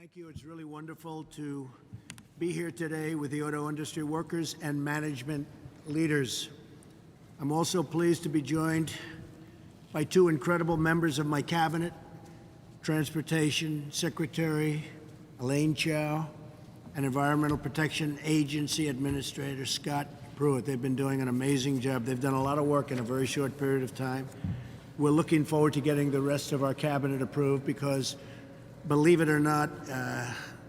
Thank you. It's really wonderful to be here today with the auto industry workers and management leaders. I'm also pleased to be joined by two incredible members of my cabinet, Transportation Secretary Elaine Chao and Environmental Protection Agency Administrator Scott Pruitt. They've been doing an amazing job. They've done a lot of work in a very short period of time. We're looking forward to getting the rest of our cabinet approved because, believe it or not,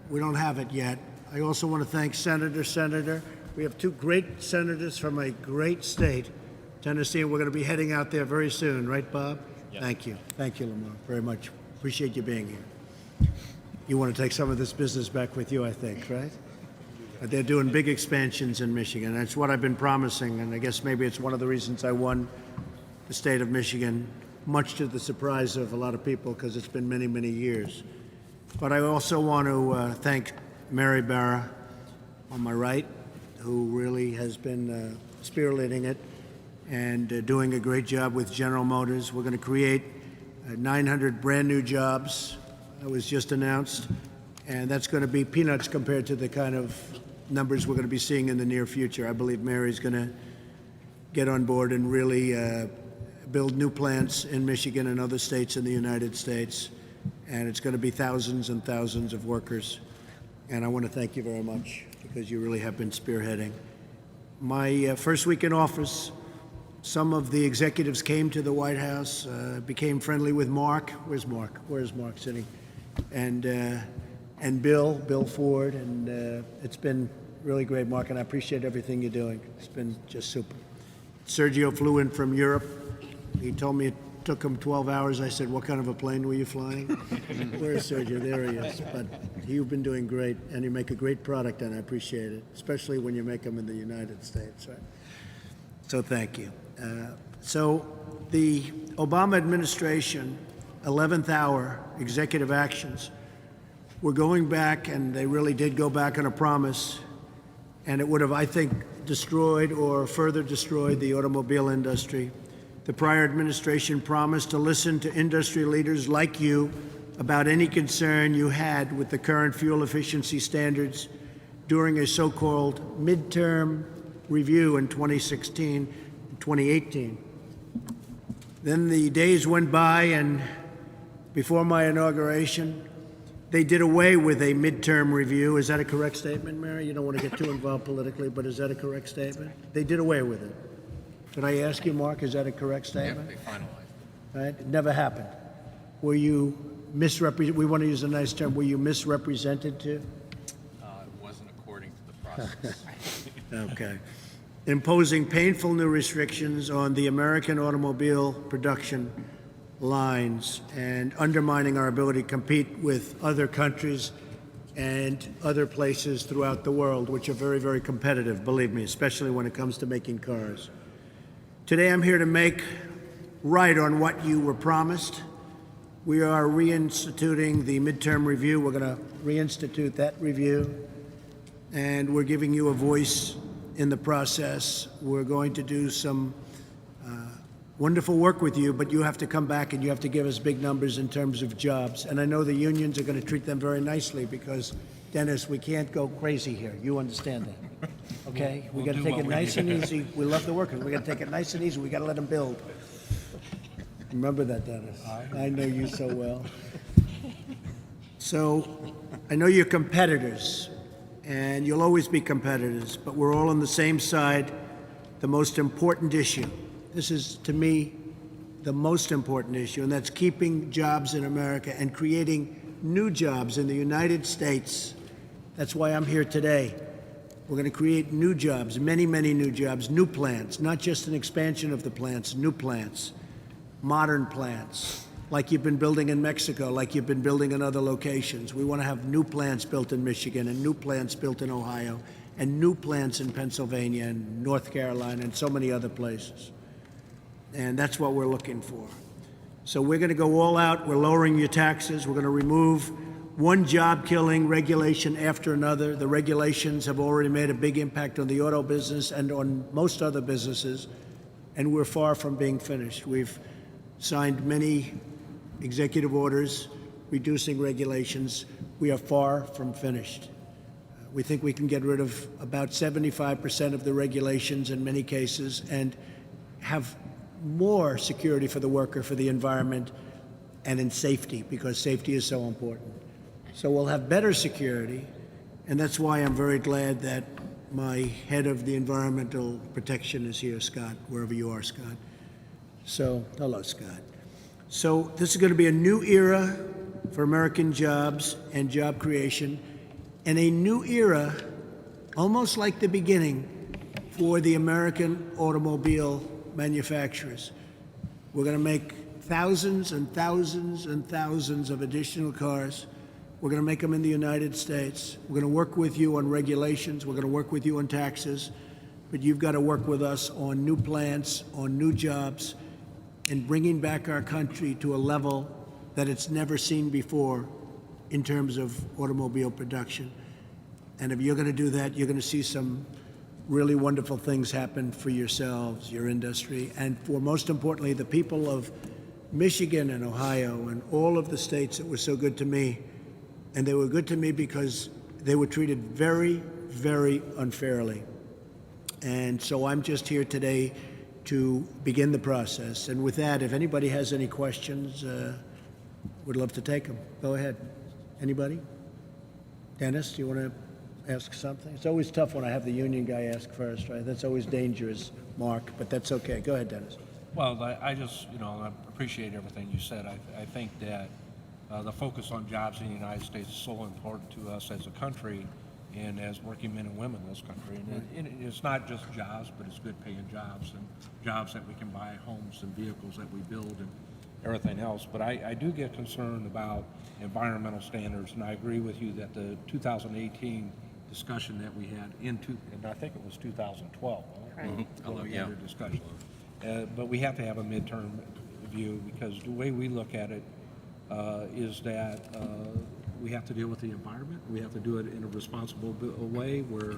we don't have it yet. I also want to thank Senator. We have two great senators from a great state, Tennessee, and we're going to be heading out there very soon. Right, Bob? Yes. Thank you. Thank you, Lamar, very much. Appreciate you being here. You want to take some of this business back with you, I think, right? They're doing big expansions in Michigan. That's what I've been promising, and I guess maybe it's one of the reasons I won the state of Michigan, much to the surprise of a lot of people because it's been many, many years. But I also want to thank Mary Barra on my right, who really has been spearheading it and doing a great job with General Motors. We're going to create 900 brand new jobs. That was just announced, and that's going to be peanuts compared to the kind of numbers we're going to be seeing in the near future. I believe Mary's going to get on board and really build new plants in Michigan and other states in the United States, and it's going to be thousands and thousands of workers. And I want to thank you very much because you really have been spearheading. My first week in office, some of the executives came to the White House, became friendly with Mark. Where's Mark? Where's Mark sitting? And Bill Ford, and it's been really great, Mark, and I appreciate everything you're doing. It's been just super. Sergio flew in from Europe. He told me it took him 12 hours. I said, what kind of a plane were you flying? Where's Sergio? There he is. But you've been doing great, and you make a great product, and I appreciate it, especially when you make them in the United States. Right? So thank you. So the Obama administration, 11th hour executive actions, we're going back, and they really did go back on a promise, and it would have, I think, destroyed or further destroyed the automobile industry. The prior administration promised to listen to industry leaders like you about any concern you had with the current fuel efficiency standards during a so-called midterm review in 2016 and 2018. Then the days went by, and before my inauguration, they did away with a midterm review. Is that a correct statement, Mary? You don't want to get too involved politically, but is that a correct statement? They did away with it. Did I ask you, Mark, is that a correct statement? Yeah, they finalized. Right? It never happened. Were you misrepresented? We want to use a nice term. Were you misrepresented too? It wasn't according to the process. Okay. Imposing painful new restrictions on the American automobile production lines and undermining our ability to compete with other countries and other places throughout the world, which are very, very competitive, believe me, especially when it comes to making cars. Today, I'm here to make right on what you were promised. We are reinstituting the midterm review. We're going to reinstitute that review, and we're giving you a voice in the process. We're going to do some wonderful work with you, but you have to come back and you have to give us big numbers in terms of jobs. And I know the unions are going to treat them very nicely because, Dennis, we can't go crazy here. You understand that, okay? We got to take it nice and easy. We love the workers. We got to take it nice and easy. We got to let them build. Remember that, Dennis. I know you so well. So I know you're competitors, and you'll always be competitors, but we're all on the same side. The most important issue. This is, to me, the most important issue, and that's keeping jobs in America and creating new jobs in the United States. That's why I'm here today. We're going to create new jobs, many, many new jobs, new plants, not just an expansion of the plants, new plants, modern plants, like you've been building in Mexico, like you've been building in other locations. We want to have new plants built in Michigan and new plants built in Ohio and new plants in Pennsylvania and North Carolina and so many other places. And that's what we're looking for. So we're going to go all out. We're lowering your taxes. We're going to remove one job-killing regulation after another. The regulations have already made a big impact on the auto business and on most other businesses, and we're far from being finished. We've signed many executive orders reducing regulations, we are far from finished. We think we can get rid of about 75% of the regulations in many cases and have more security for the worker, for the environment, and in safety, because safety is so important. So we'll have better security, and that's why I'm very glad that my head of the environmental protection is here, Scott, wherever you are, Scott. So, hello, Scott. So this is going to be a new era for American jobs and job creation, and a new era, almost like the beginning, for the American automobile manufacturers. We're going to make thousands and thousands and thousands of additional cars. We're going to make them in the United States. We're going to work with you on regulations. We're going to work with you on taxes. But you've got to work with us on new plants, on new jobs, and bringing back our country to a level that it's never seen before in terms of automobile production. And if you're going to do that, you're going to see some really wonderful things happen for yourselves, your industry, and for, most importantly, the people of Michigan and Ohio and all of the states that were so good to me. And they were good to me because they were treated very, very unfairly. And so I'm just here today to begin the process. And with that, if anybody has any questions, would love to take them. Go ahead. Anybody? Dennis, do you want to ask something? It's always tough when I have the union guy ask first, right? That's always dangerous, Mark, but that's okay. Go ahead, Dennis. Well, I just, I appreciate everything you said. I think that the focus on jobs in the United States is so important to us as a country and as working men and women in this country. And it's not just jobs, but it's good paying jobs and jobs that we can buy homes and vehicles that we build and everything else. But I do get concerned about environmental standards, and I agree with you that the 2018 discussion that we had and I think it was 2012. Right. When we had a discussion. But we have to have a midterm view, because the way we look at it is that we have to deal with the environment. We have to do it in a responsible way where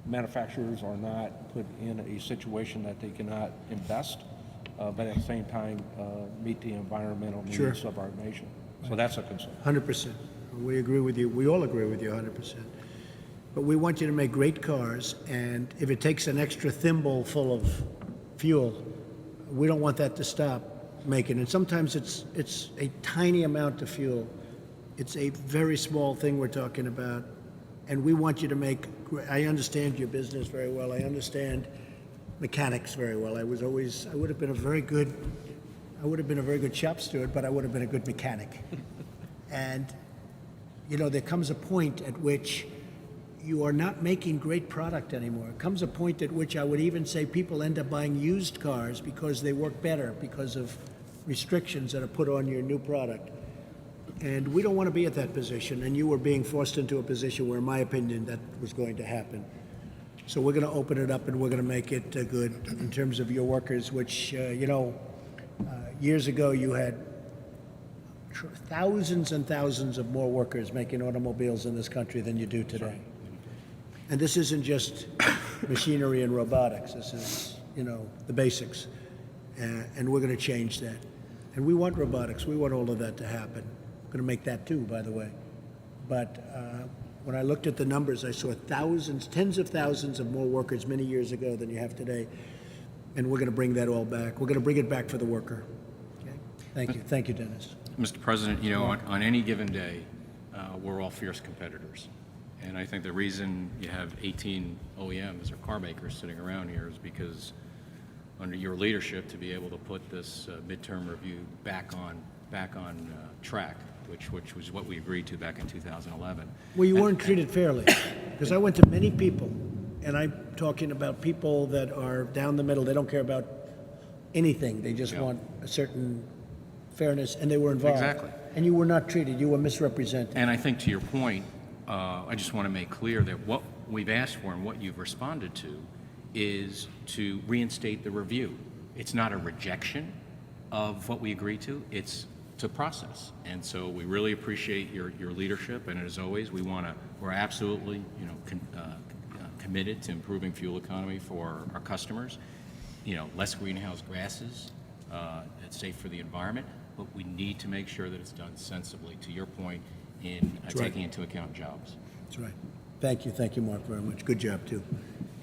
manufacturers are not put in a situation that they cannot invest, but at the same time meet the environmental needs Sure. of our nation. So that's a concern. 100%. We agree with you. We all agree with you 100%. But we want you to make great cars, and if it takes an extra thimble full of fuel, we don't want that to stop making. And sometimes it's a tiny amount of fuel. It's a very small thing we're talking about, and we want you to make. I understand your business very well. I understand mechanics very well. I would have been a very good shop steward, but I would have been a good mechanic. And there comes a point at which you are not making great product anymore. It comes a point at which I would even say people end up buying used cars because they work better because of restrictions that are put on your new product. And we don't want to be at that position, and you were being forced into a position where, in my opinion, that was going to happen. So we're going to open it up, and we're going to make it good in terms of your workers, which, years ago you had thousands and thousands of more workers making automobiles in this country than you do today. And this isn't just machinery and robotics. This is, the basics. And we're going to change that. And we want robotics. We want all of that to happen. We're going to make that too, by the way. But when I looked at the numbers, I saw thousands, tens of thousands of more workers many years ago than you have today. And we're going to bring that all back. We're going to bring it back for the worker. Okay? Thank you. Thank you, Dennis. Mr. President, on any given day, we're all fierce competitors. And I think the reason you have 18 OEMs or car makers sitting around here is because under your leadership to be able to put this midterm review back on track, which was what we agreed to back in 2011. Well, you weren't treated fairly, because I went to many people, and I'm talking about people that are down the middle. They don't care about anything. They just want a certain fairness, and they were involved. Exactly. And you were not treated. You were misrepresented. And I think to your point, I just want to make clear that what we've asked for and what you've responded to is to reinstate the review. It's not a rejection of what we agreed to. It's a process. And so we really appreciate your leadership. And as always, we're absolutely committed to improving fuel economy for our customers. Less greenhouse gases. It's safe for the environment. but we need to make sure that it's done sensibly, to your point, in taking into account jobs. That's right. Thank you, Mark, very much. Good job, too.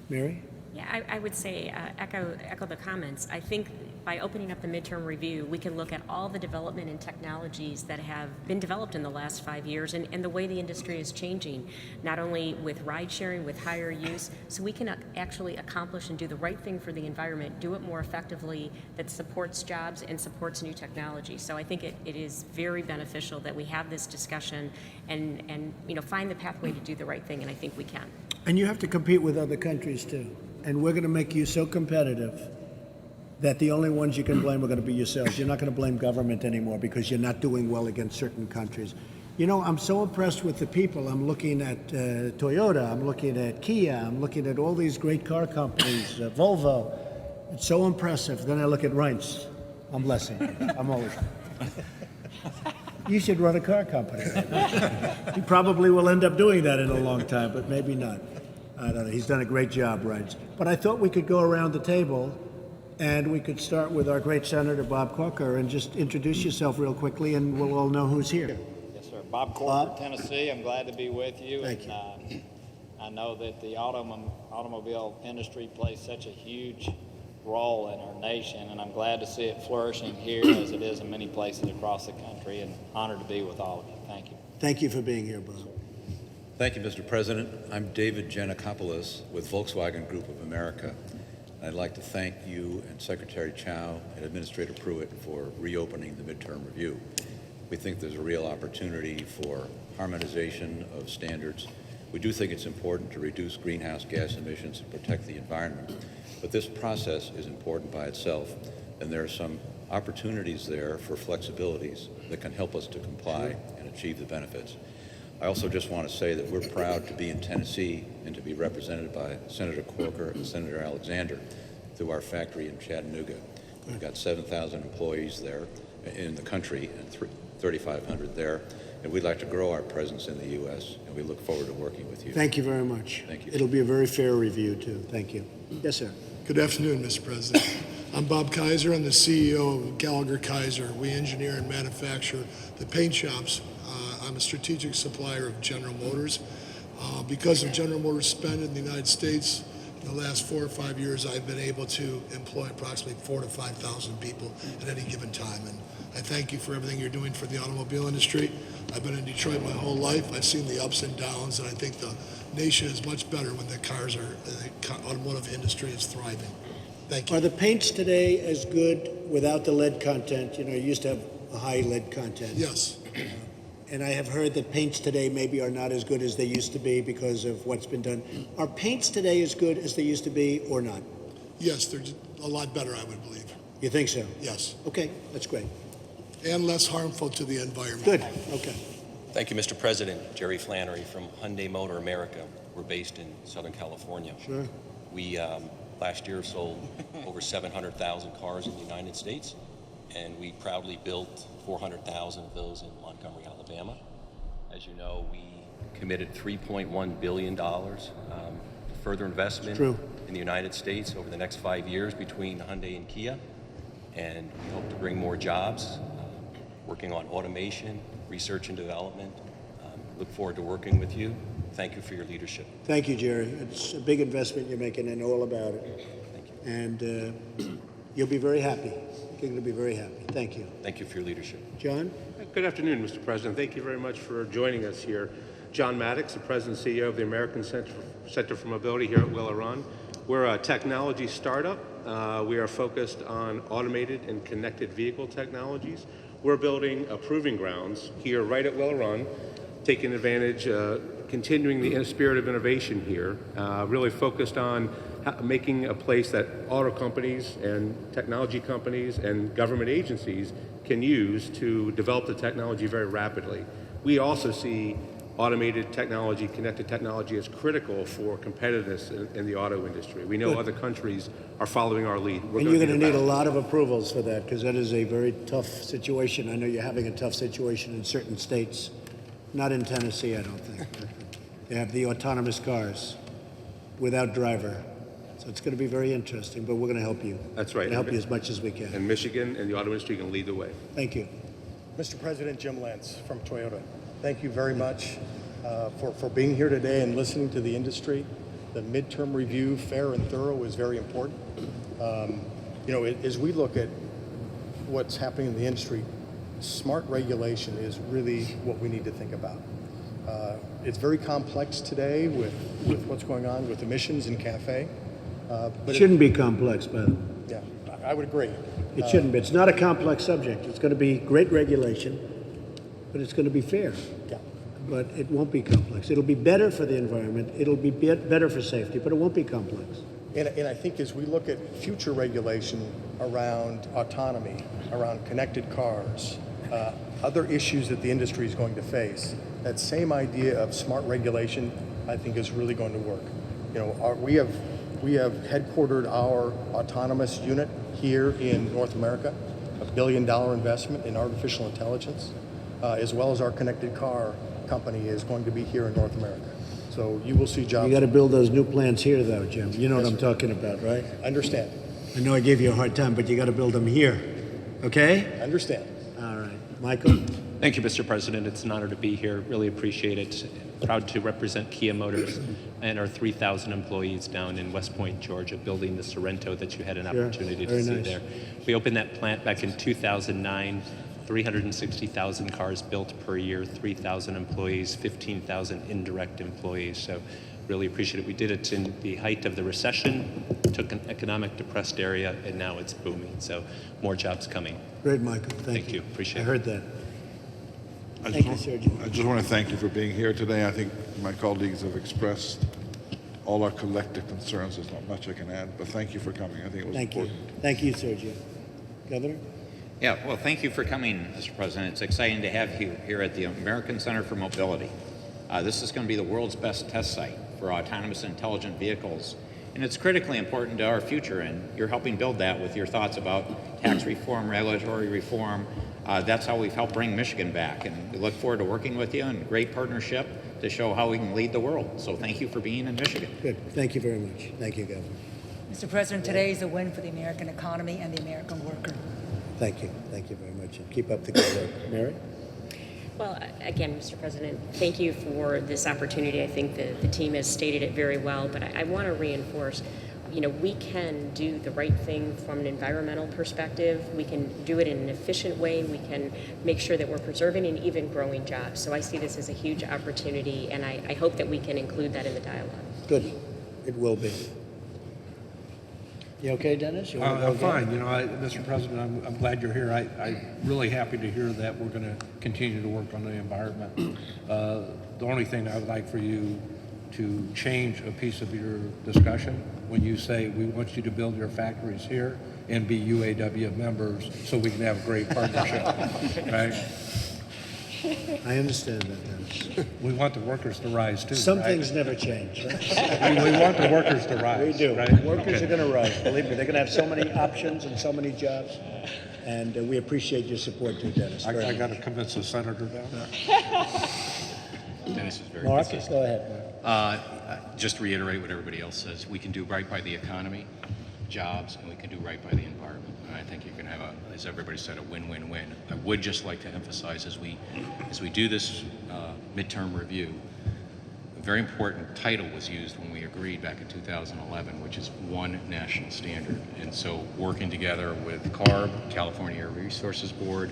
Mary? Yeah, I would say echo the comments. I think by opening up the midterm review, we can look at all the development and technologies that have been developed in the last 5 years and the way the industry is changing, not only with ride sharing, with higher use, so we can actually accomplish and do the right thing for the environment, do it more effectively, that supports jobs and supports new technology. So I think it is very beneficial that we have this discussion and find the pathway to do the right thing, and I think we can. And you have to compete with other countries, too. And we're going to make you so competitive that the only ones you can blame are going to be yourselves. You're not going to blame government anymore because you're not doing well against certain countries. I'm so impressed with the people. I'm looking at Toyota, I'm looking at Kia, I'm looking at all these great car companies, Volvo. It's so impressive. Then I look at Reince. I'm blessing. I'm always. You should run a car company. He probably will end up doing that in a long time, but maybe not. I don't know. He's done a great job, Reince. But I thought we could go around the table and we could start with our great Senator Bob Corker and just introduce yourself real quickly and we'll all know who's here. Yes, sir. Bob Corker, Tennessee. I'm glad to be with you. Thank you. I know that the automobile industry plays such a huge role in our nation, and I'm glad to see it flourishing here as it is in many places across the country, and honored to be with all of you. Thank you. Thank you for being here, Bob. Thank you, Mr. President. I'm David Giannakopoulos with Volkswagen Group of America. I'd like to thank you and Secretary Chow and Administrator Pruitt for reopening the midterm review. We think there's a real opportunity for harmonization of standards. We do think it's important to reduce greenhouse gas emissions and protect the environment, but this process is important by itself, and there are some opportunities there for flexibilities that can help us to comply and achieve the benefits. I also just want to say that we're proud to be in Tennessee and to be represented by Senator Corker and Senator Alexander through our factory in Chattanooga. We've got 7,000 employees there in the country and 3,500 there, and we'd like to grow our presence in the U.S., and we look forward to working with you. Thank you very much. Thank you. It'll be a very fair review, too. Thank you. Yes, sir. Good afternoon, Mr. President. I'm Bob Kaiser. I'm the CEO of Gallagher Kaiser. We engineer and manufacture the paint shops. I'm a strategic supplier of General Motors. Because of General Motors spend in the United States, in the last 4 or 5 years, I've been able to employ approximately 4,000 to 5,000 people at any given time. And I thank you for everything you're doing for the automobile industry. I've been in Detroit my whole life. I've seen the ups and downs, and I think the nation is much better when the automotive industry is thriving. Thank you. Are the paints today as good without the lead content? You used to have a high lead content. Yes. And I have heard that paints today maybe are not as good as they used to be because of what's been done. Are paints today as good as they used to be or not? Yes, they're a lot better, I would believe. You think so? Yes. Okay, that's great. And less harmful to the environment. Good, okay. Thank you, Mr. President. Jerry Flannery from Hyundai Motor America. We're based in Southern California. Sure. We last year sold over 700,000 cars in the United States, and we proudly built 400,000 of those in Montgomery, Alabama. As you know, we committed $3.1 billion further investment in the United States over the next 5 years between Hyundai and Kia, and we hope to bring more jobs, working on automation, research and development. Look forward to working with you. Thank you for your leadership. Thank you, Jerry. It's a big investment you're making. I know all about it. Thank you. And you'll be very happy. You're going to be very happy. Thank you. Thank you for your leadership. John? Good afternoon, Mr. President. Thank you very much for joining us here. John Maddox, the President and CEO of the American Center for Mobility here at Will-A-Run. We're a technology startup. We are focused on automated and connected vehicle technologies. We're building a proving grounds here right at Will-A-Run, taking advantage, continuing the spirit of innovation here, really focused on making a place that auto companies and technology companies and government agencies can use to develop the technology very rapidly. We also see automated technology, connected technology as critical for competitiveness in the auto industry. We know other countries are following our lead. And you're going to need a lot of approvals for that because that is a very tough situation. I know you're having a tough situation in certain states. Not in Tennessee, I don't think. They have the autonomous cars without driver. So it's going to be very interesting, but we're going to help you. That's right. We're going to help you as much as we can. And Michigan and the auto industry can lead the way. Thank you. Mr. President, Jim Lentz from Toyota. Thank you very much for being here today and listening to the industry. The midterm review, fair and thorough, is very important. As we look at what's happening in the industry, smart regulation is really what we need to think about. It's very complex today with what's going on with emissions in CAFE. It shouldn't be complex, by the way. Yeah, I would agree. It shouldn't be. It's not a complex subject. It's going to be great regulation, but it's going to be fair. Yeah. But it won't be complex. It'll be better for the environment. It'll be better for safety, but it won't be complex. And I think as we look at future regulation around autonomy, around connected cars, other issues that the industry is going to face, that same idea of smart regulation, I think, is really going to work. We have headquartered our autonomous unit here in North America, $1 billion investment in artificial intelligence, as well as our connected car company is going to be here in North America. So you will see jobs. You got to build those new plants here, though, Jim. You know what I'm talking about, right? Understand. I know I gave you a hard time, but you got to build them here. Okay? Understand. All right. Michael? Thank you, Mr. President. It's an honor to be here. Really appreciate it. Proud to represent Kia Motors and our 3,000 employees down in West Point, Georgia, building the Sorrento that you had an opportunity to see there. We opened that plant back in 2009. 360,000 cars built per year, 3,000 employees, 15,000 indirect employees. So really appreciate it. We did it in the height of the recession, took an economic depressed area, and now it's booming. So more jobs coming. Great, Michael. Thank you. Appreciate it. I heard that. I just want to thank you for being here today. I think my colleagues have expressed all our collective concerns. There's not much I can add, but thank you for coming. I think it was important. Thank you, Sergio. Governor? Yeah, well, thank you for coming, Mr. President. It's exciting to have you here at the American Center for Mobility. This is going to be the world's best test site for autonomous intelligent vehicles, and it's critically important to our future, and you're helping build that with your thoughts about tax reform, regulatory reform. That's how we've helped bring Michigan back, and we look forward to working with you in a great partnership to show how we can lead the world. So thank you for being in Michigan. Good. Thank you very much. Thank you, Governor. Mr. President, today is a win for the American economy and the American worker. Thank you. Thank you very much. And keep up the good work. Mary? Well, again, Mr. President, thank you for this opportunity. I think the team has stated it very well, but I want to reinforce, we can do the right thing from an environmental perspective. We can do it in an efficient way. We can make sure that we're preserving and even growing jobs. So I see this as a huge opportunity, and I hope that we can include that in the dialogue. Good. It will be. You okay, Dennis? You want to go I'm fine. Mr. President, I'm glad you're here. I'm really happy to hear that we're going to continue to work on the environment. The only thing I would like for you to change a piece of your discussion when you say we want you to build your factories here and be UAW members so we can have a great partnership, right? I understand that, Dennis. We want the workers to rise too. Some right? things never change, right? we want the workers to rise. We do. Right? Workers are going to rise. Believe me, they're going to have so many options and so many jobs. And we appreciate your support too, Dennis. I got to convince the senator now. Dennis is very Marcus, consistent. go ahead. Just to reiterate what everybody else says, we can do right by the economy, jobs, and we can do right by the environment. And I think you can have, as everybody said, a win-win-win. I would just like to emphasize as we do this midterm review, a very important title was used when we agreed back in 2011, which is one national standard. And so working together with CARB, California Air Resources Board,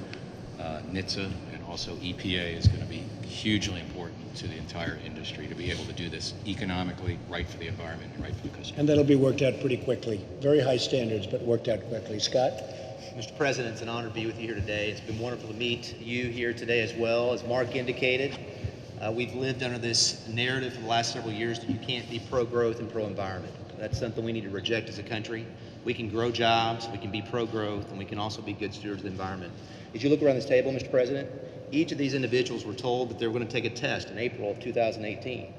NHTSA, and also EPA is going to be hugely important to the entire industry to be able to do this economically, right for the environment and right for the customer. And that'll be worked out pretty quickly. Very high standards, but worked out quickly. Scott? Mr. President, it's an honor to be with you here today. It's been wonderful to meet you here today as well. As Mark indicated, we've lived under this narrative for the last several years that you can't be pro-growth and pro-environment. That's something we need to reject as a country. We can grow jobs, we can be pro-growth, and we can also be good stewards of the environment. As you look around this table, Mr. President, each of these individuals were told that they were going to take a test in April of 2018.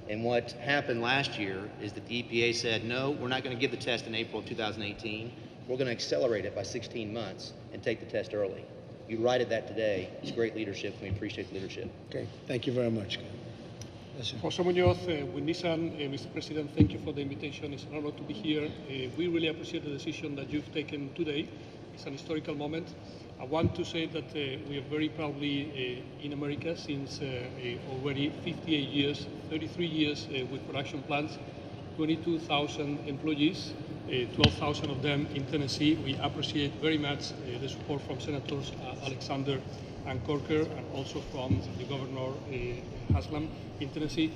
And what happened last year is that the EPA said, no, we're not going to give the test in April of 2018. We're going to accelerate it by 16 months and take the test early. You righted that today. It's great leadership, and we appreciate the leadership. Okay, thank you very much, Scott. Yes, Jose Munoz, with Nissan, Mr. President, thank you for the invitation. It's an honor to be here. We really appreciate the decision that you've taken today. It's an historical moment. I want to say that we are very proudly in America since already 58 years, 33 years with production plants, 22,000 employees, 12,000 of them in Tennessee. We appreciate very much the support from Senators Alexander and Corker, and also from the Governor Haslam in Tennessee.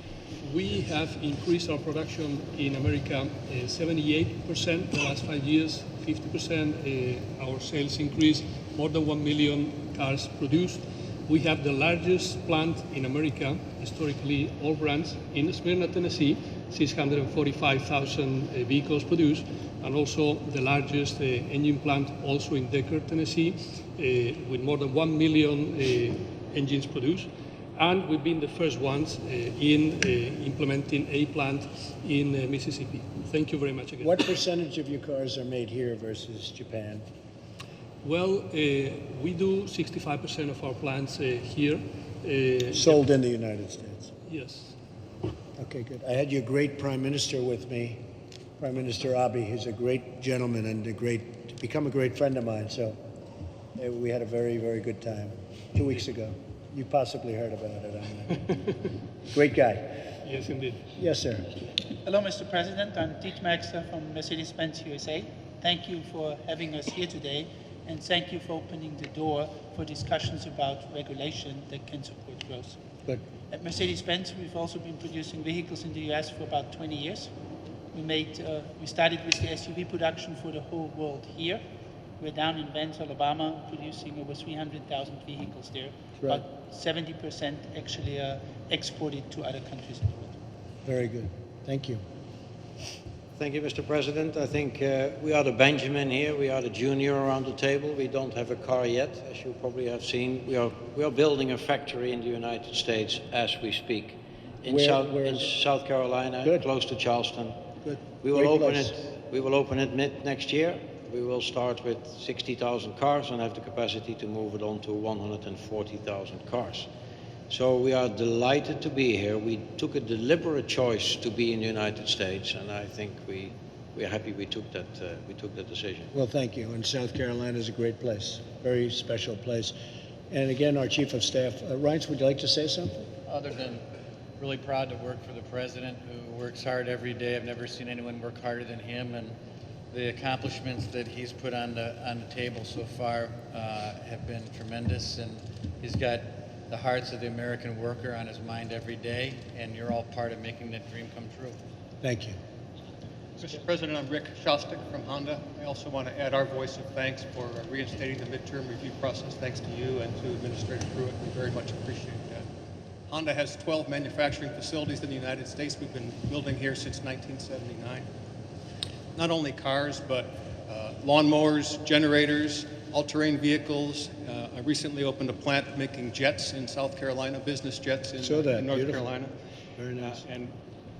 We have increased our production in America 78% the last 5 years, 50% our sales increase, more than 1 million cars produced. We have the largest plant in America, historically all brands, in Smyrna, Tennessee, 645,000 vehicles produced, and also the largest engine plant also in Decatur, Tennessee, with more than 1 million engines produced. And we've been the first ones in implementing a plant in Mississippi. Thank you very much again. What percentage of your cars are made here versus Japan? Well, we do 65% of our plants here. Sold in the United States? Yes. Okay, good. I had your great Prime Minister with me, Prime Minister Abe. He's a great gentleman and become a great friend of mine. So we had a very, very good time 2 weeks ago. You possibly heard about it. Great guy. Yes, indeed. Yes, sir. Hello, Mr. President. I'm Tiet Maxter from Mercedes-Benz USA. Thank you for having us here today, and thank you for opening the door for discussions about regulation that can support growth. Good. At Mercedes-Benz, we've also been producing vehicles in the US for about 20 years. We started with the SUV production for the whole world here. We're down in Vance, Alabama, producing over 300,000 vehicles there. Right. About 70% actually are exported to other countries in the world. Very good. Thank you. Thank you, Mr. President. I think we are the Benjamin here. We are the junior around the table. We don't have a car yet, as you probably have seen. We are building a factory in the United States as we speak. In South Carolina, Good. close to Charleston. Good. We will Great open place. it. We will open it mid next year. We will start with 60,000 cars and have the capacity to move it on to 140,000 cars. So we are delighted to be here. We took a deliberate choice to be in the United States, and I think we are happy we took that decision. Well, thank you. And South Carolina is a great place, very special place. And again, our Chief of Staff, Reince, would you like to say something? Other than really proud to work for the President, who works hard every day. I've never seen anyone work harder than him, and the accomplishments that he's put on the table so far have been tremendous, and he's got the hearts of the American worker on his mind every day, and you're all part of making that dream come true. Thank you. Mr. President, I'm Rick Shostak from Honda. I also want to add our voice of thanks for reinstating the midterm review process. Thanks to you and to Administrator Pruitt. We very much appreciate that. Honda has 12 manufacturing facilities in the United States. We've been building here since 1979. Not only cars, but lawnmowers, generators, all-terrain vehicles. I recently opened a plant making jets in South Carolina, business jets in North Carolina. Very nice. And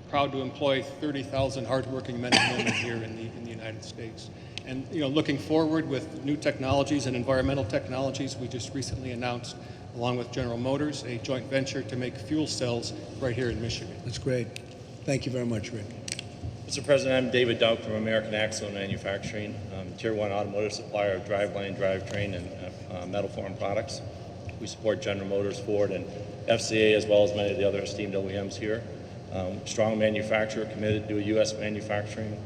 proud to employ 30,000 hardworking men and women here in the United States. And looking forward with new technologies and environmental technologies, we just recently announced, along with General Motors, a joint venture to make fuel cells right here in Michigan. That's great. Thank you very much, Rick. Mr. President, I'm David Dowk from American Axle Manufacturing, Tier 1 automotive supplier of driveline, drivetrain, and metal form products. We support General Motors, Ford, and FCA, as well as many of the other esteemed OEMs here. Strong manufacturer, committed to U.S. manufacturing.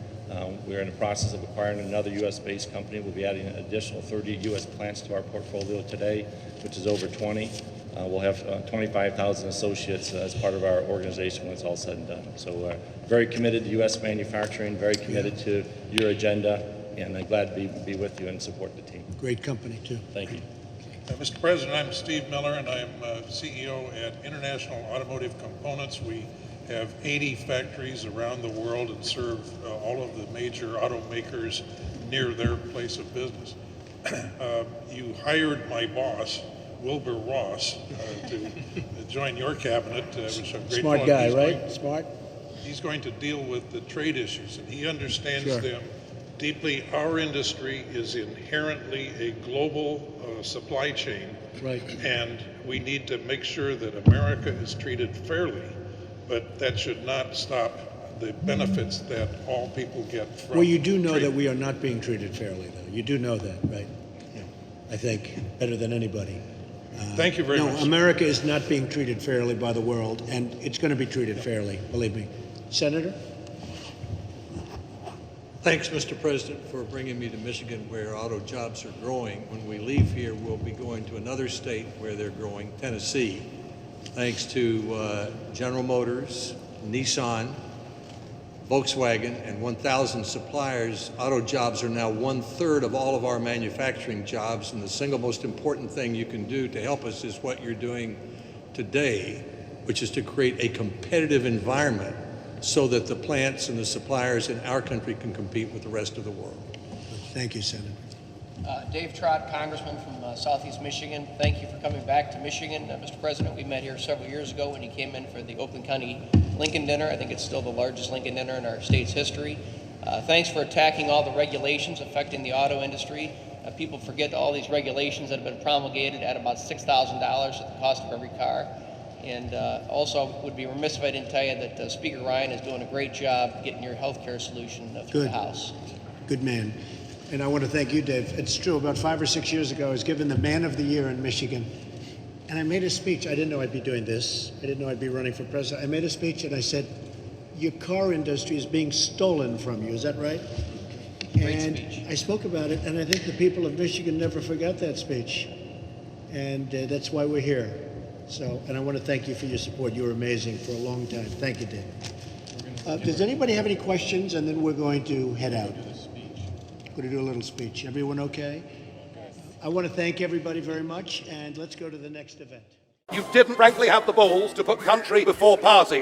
We're in the process of acquiring another U.S.-based company. We'll be adding an additional 30 U.S. plants to our portfolio today, which is over 20. We'll have 25,000 associates as part of our organization when it's all said and done. So very committed to U.S. manufacturing, very committed to your agenda, and I'm glad to be with you and support the team. Great company, too. Thank you. Mr. President, I'm Steve Miller, and I'm CEO at International Automotive Components. We have 80 factories around the world and serve all of the major automakers near their place of business. You hired my boss, Wilbur Ross, to join your cabinet, which I'm grateful. Smart guy, right? Smart? He's going to deal with the trade issues, and he understands Sure. them deeply. Our industry is inherently a global supply chain, Right. and we need to make sure that America is treated fairly, but that should not stop the benefits that all people get from Well, you do know trade. that we are not being treated fairly, though. You do know that, right? Yeah. I think, better than anybody. Thank you very no, much. America is not being treated fairly by the world, and it's going to be treated fairly, believe me. Senator? Thanks, Mr. President, for bringing me to Michigan, where auto jobs are growing. When we leave here, we'll be going to another state where they're growing, Tennessee. Thanks to General Motors, Nissan, Volkswagen, and 1,000 suppliers, auto jobs are now 1/3 of all of our manufacturing jobs, and the single most important thing you can do to help us is what you're doing today, which is to create a competitive environment so that the plants and the suppliers in our country can compete with the rest of the world. Thank you, Senator. Dave Trott, Congressman from Southeast Michigan. Thank you for coming back to Michigan. Mr. President, we met here several years ago when you came in for the Oakland County Lincoln Dinner. I think it's still the largest Lincoln Dinner in our state's history. Thanks for attacking all the regulations affecting the auto industry. People forget all these regulations that have been promulgated at about $6,000 at the cost of every car. And also would be remiss if I didn't tell you that Speaker Ryan is doing a great job getting your health care solution through the House. Good man. And I want to thank you, Dave. It's true, about 5 or 6 years ago, I was given the Man of the Year in Michigan. And I made a speech. I didn't know I'd be doing this. I didn't know I'd be running for president. I made a speech and I said, your car industry is being stolen from you. Is that right? And I spoke about it, and I think the people of Michigan never forgot that speech. And that's why we're here. So, and I want to thank you for your support. You were amazing for a long time. Thank you, Dave. Does anybody have any questions? And then we're going to head out. Going to do a little speech. Everyone okay? I want to thank everybody very much, and let's go to the next event. You didn't frankly have the balls to put country before party.